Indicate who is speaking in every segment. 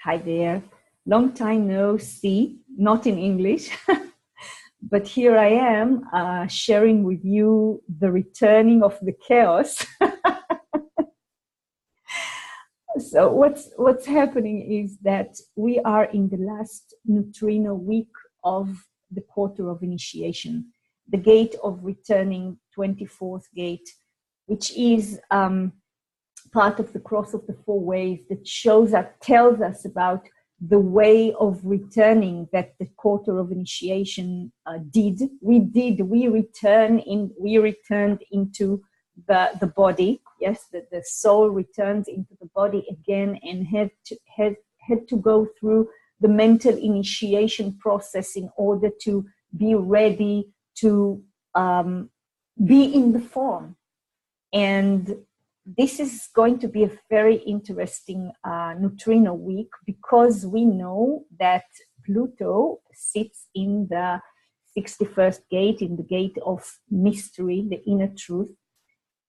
Speaker 1: Hi there. Long time no see, not in English, but here I am sharing with you the returning of the chaos. So what's happening is that we are in the last neutrino week of the quarter of initiation, the gate of returning, 24th gate, which is part of the cross of the four ways that tells us about the way of returning that the quarter of initiation did. We returned into the body. Yes, the soul returns into the body again and had to go through the mental initiation process in order to be ready to be in the form. And this is going to be a very interesting neutrino week, because we know that Pluto sits in the 61st gate, in the gate of mystery, the inner truth.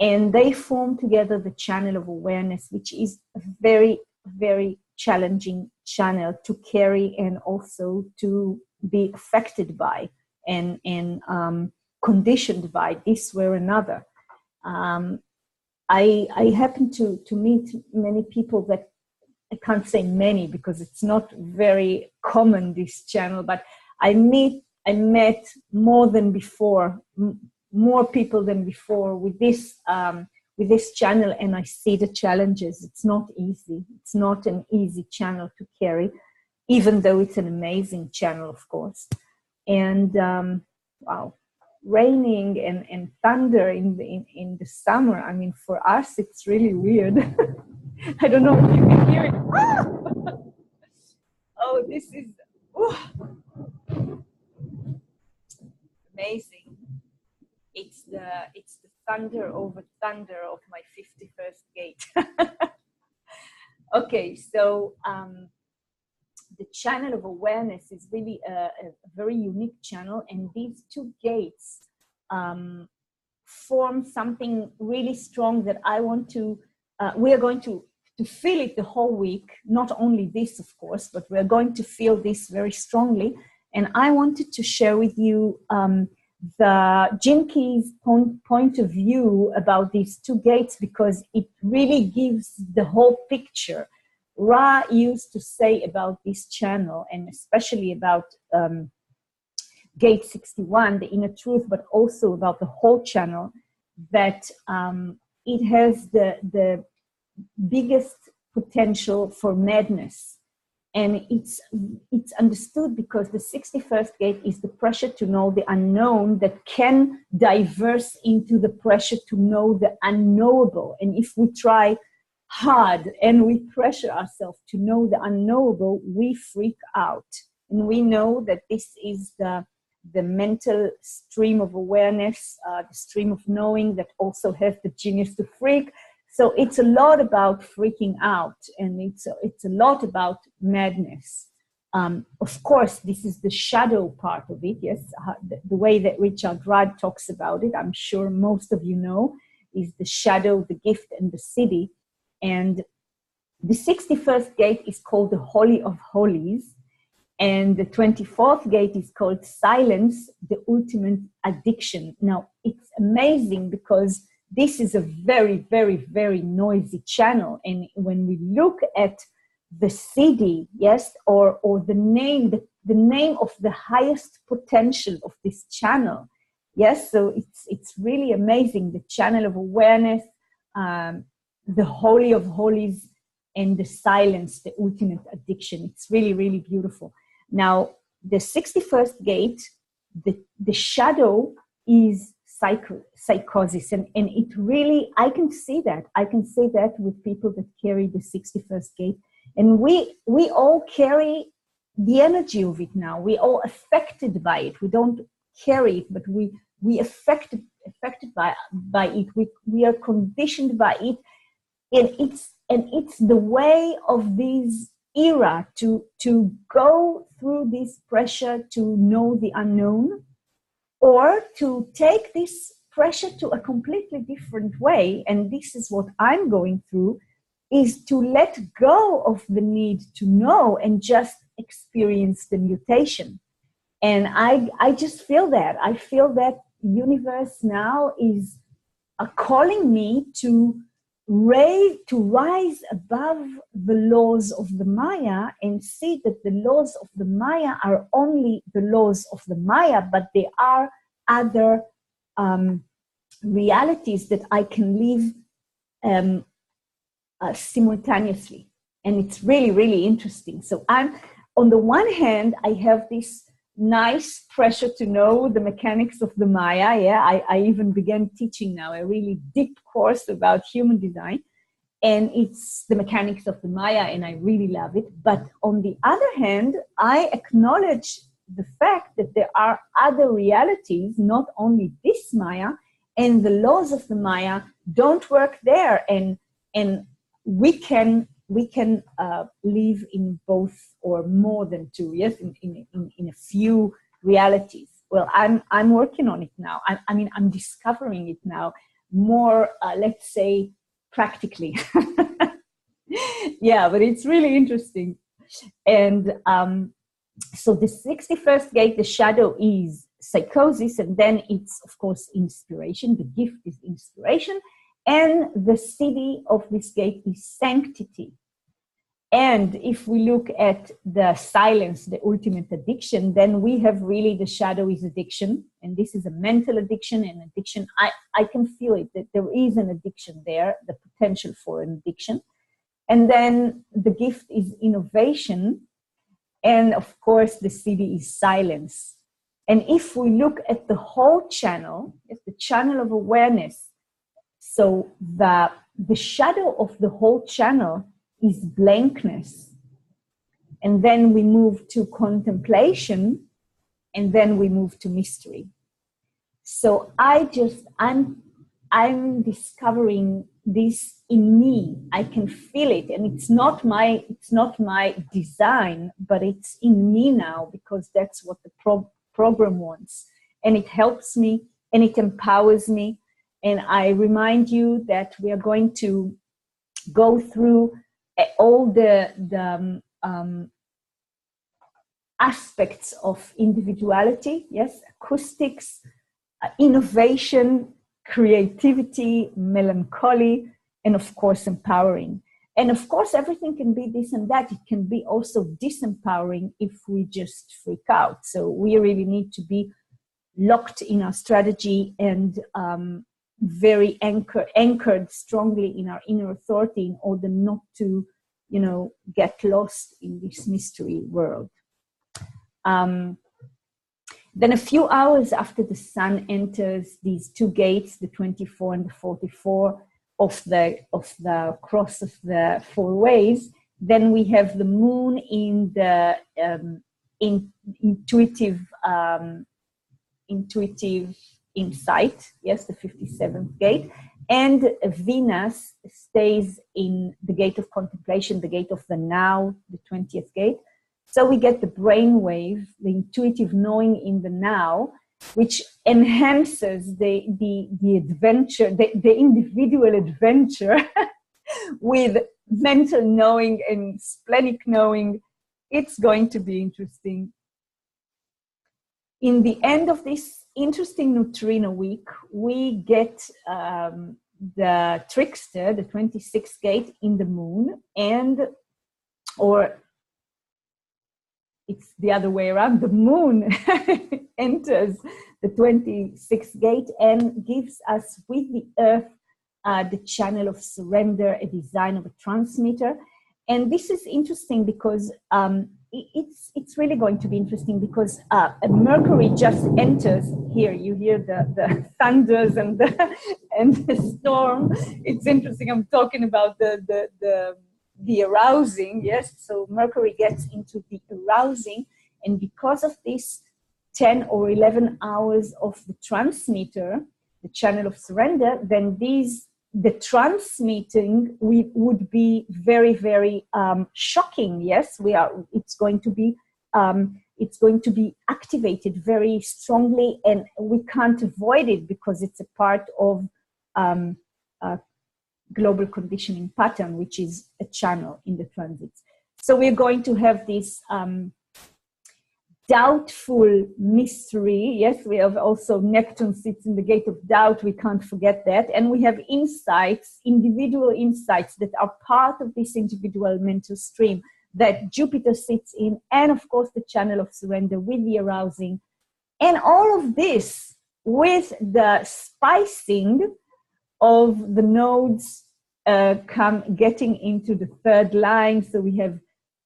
Speaker 1: And they form together the channel of awareness, which is a very, very challenging channel to carry and also to be affected by and conditioned by this way or another. I happen to meet many people that, I can't say many because it's not very common, this channel, but I met more than before, more people than before with this channel, and I see the challenges. It's not easy. It's not an easy channel to carry, even though it's an amazing channel, of course. And wow, raining and thunder in the summer. I mean, for us, it's really weird. I don't know if you can hear it. Ah! Oh, this is amazing. It's the thunder over thunder of my 51st gate. Okay, so the channel of awareness is really a very unique channel, and these two gates form something really strong that I want to, we are going to feel it the whole week, not only this, of course, but we're going to feel this very strongly. And I wanted to share with you the Gene Key's point of view about these two gates, because it really gives the whole picture. Ra used to say about this channel, and especially about gate 61, the inner truth, but also about the whole channel, that it has the biggest potential for madness. And it's understood because the 61st gate is the pressure to know the unknown that can diverse into the pressure to know the unknowable. And if we try hard and we pressure ourselves to know the unknowable, we freak out. And we know that this is the mental stream of awareness, the stream of knowing that also has the genius to freak. So it's a lot about freaking out, and it's a lot about madness. Of course, this is the shadow part of it, yes, the way that Richard Rudd talks about it, I'm sure most of you know, is the shadow, the gift, and the city. And the 61st gate is called the Holy of Holies, and the 24th gate is called Silence, the Ultimate Addiction. Now, it's amazing because this is a very, very, very noisy channel. And when we look at the CD, yes, or the name of the highest potential of this channel, yes, so it's really amazing. The channel of awareness, the Holy of Holies, and the Silence, the ultimate addiction. It's really, really beautiful. Now, the 61st gate, the shadow is psychosis, and it really, I can see that with people that carry the 61st gate, and we all carry the energy of it now. We all affected by it. We don't carry it, but we affected by it. We are conditioned by it, and it's the way of this era to go through this pressure to know the unknown, or to take this pressure to a completely different way. And this is what I'm going through, is to let go of the need to know and just experience the mutation. And I just feel that. I feel that universe now is calling me to rise above the laws of the Maya and see that the laws of the Maya are only the laws of the Maya, but there are other realities that I can live simultaneously. And it's really, really interesting. So on the one hand, I have this nice pressure to know the mechanics of the Maya. Yeah, I even began teaching now a really deep course about human design, and it's the mechanics of the Maya, and I really love it. But on the other hand, I acknowledge the fact that there are other realities, not only this Maya, and the laws of the Maya don't work there, and we can live in both or more than two, yes, in a few realities. Well, I'm working on it now. I mean, I'm discovering it now more, let's say, practically. Yeah, but it's really interesting. And so the 61st gate, the shadow is psychosis, and then it's, of course, inspiration. The gift is inspiration. And the city of this gate is sanctity. And if we look at the silence, the ultimate addiction, then we have really the shadow is addiction. And this is a mental addiction, and addiction, I can feel it, that there is an addiction there, the potential for an addiction. And then the gift is innovation. And of course, the city is silence. And if we look at the whole channel, it's the channel of awareness. So the shadow of the whole channel is blankness. And then we move to contemplation, and then we move to mystery. So I'm discovering this in me. I can feel it, and it's not my design, but it's in me now, because that's what the program wants. And it helps me, and it empowers me. And I remind you that we are going to go through all the aspects of individuality, yes, acoustics, innovation, creativity, melancholy, and of course, empowering. And of course, everything can be this and that. It can be also disempowering if we just freak out. So we really need to be locked in our strategy and very anchored strongly in our inner authority in order not to, get lost in this mystery world. Then a few hours after the sun enters these two gates, the 24 and the 44 of the cross of the four ways, then we have the moon in the intuitive insight, yes, the 57th gate, and Venus stays in the gate of contemplation, the gate of the now, the 20th gate. So we get the brainwave, the intuitive knowing in the now, which enhances the adventure, the individual adventure with mental knowing and splenic knowing. It's going to be interesting. In the end of this interesting neutrino week, we get the trickster, the 26th gate in the moon, or it's the other way around, the moon enters the 26th gate and gives us with the earth the channel of surrender, a design of a transmitter. And this is interesting because it's really going to be interesting because Mercury just enters here. You hear the thunders and the storm. It's interesting. I'm talking about the arousing, yes? So Mercury gets into the arousing, and because of this 10 or 11 hours of the transmitter, the channel of surrender, then the transmitting would be very, very shocking. Yes, it's going to be activated very strongly, and we can't avoid it because it's a part of global conditioning pattern, which is a channel in the transits. So we're going to have this doubtful mystery. Yes, we have also Neptune sits in the gate of doubt. We can't forget that. And we have insights, individual insights that are part of this individual mental stream that Jupiter sits in. And of course, the channel of surrender with the arousing. And all of this with the spicing of the nodes getting into the third line. So we have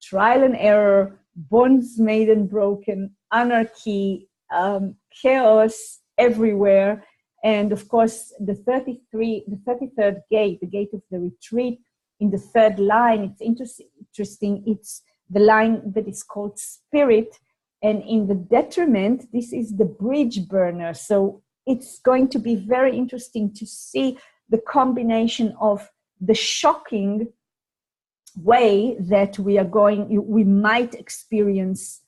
Speaker 1: trial and error, bonds made and broken, anarchy, chaos everywhere. And of course, the 33rd gate, the gate of the retreat in the third line, it's interesting. It's the line that is called spirit. And in the detriment, this is the bridge burner. So it's going to be very interesting to see the combination of the shocking way that we might experience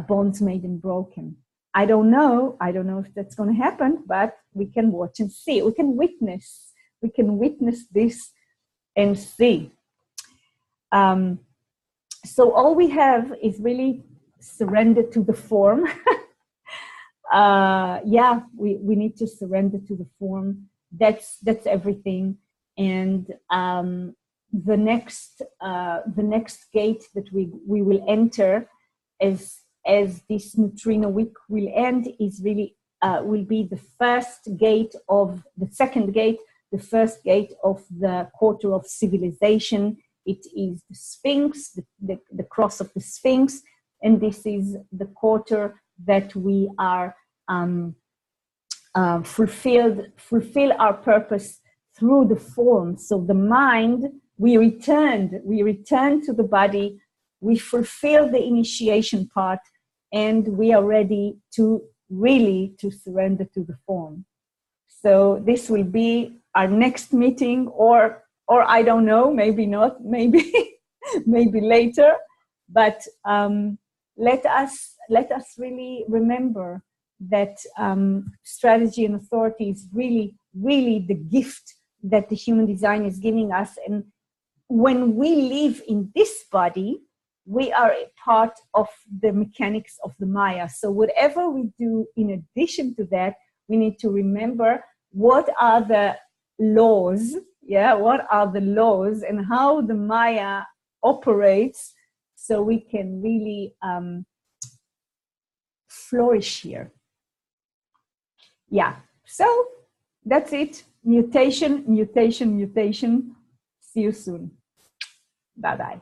Speaker 1: bonds made and broken. I don't know if that's going to happen, but we can watch and see. We can witness this and see. So all we have is really surrender to the form. We need to surrender to the form. That's everything. And the next gate that we will enter as this neutrino week will end is really will be the second gate, the first gate of the quarter of civilization. It is the Sphinx, the cross of the Sphinx, and this is the quarter that we are fulfill our purpose through the form. So the mind, we return to the body, we fulfill the initiation part, and we are ready to surrender to the form. So this will be our next meeting, or I don't know, maybe not, maybe later. But let us really remember that strategy and authority is really the gift that the human design is giving us. And when we live in this body, we are a part of the mechanics of the Maya. So whatever we do in addition to that, we need to remember what are the laws, and how the Maya operates, so we can really flourish here. Yeah, so that's it. Mutation. See you soon. Bye-bye.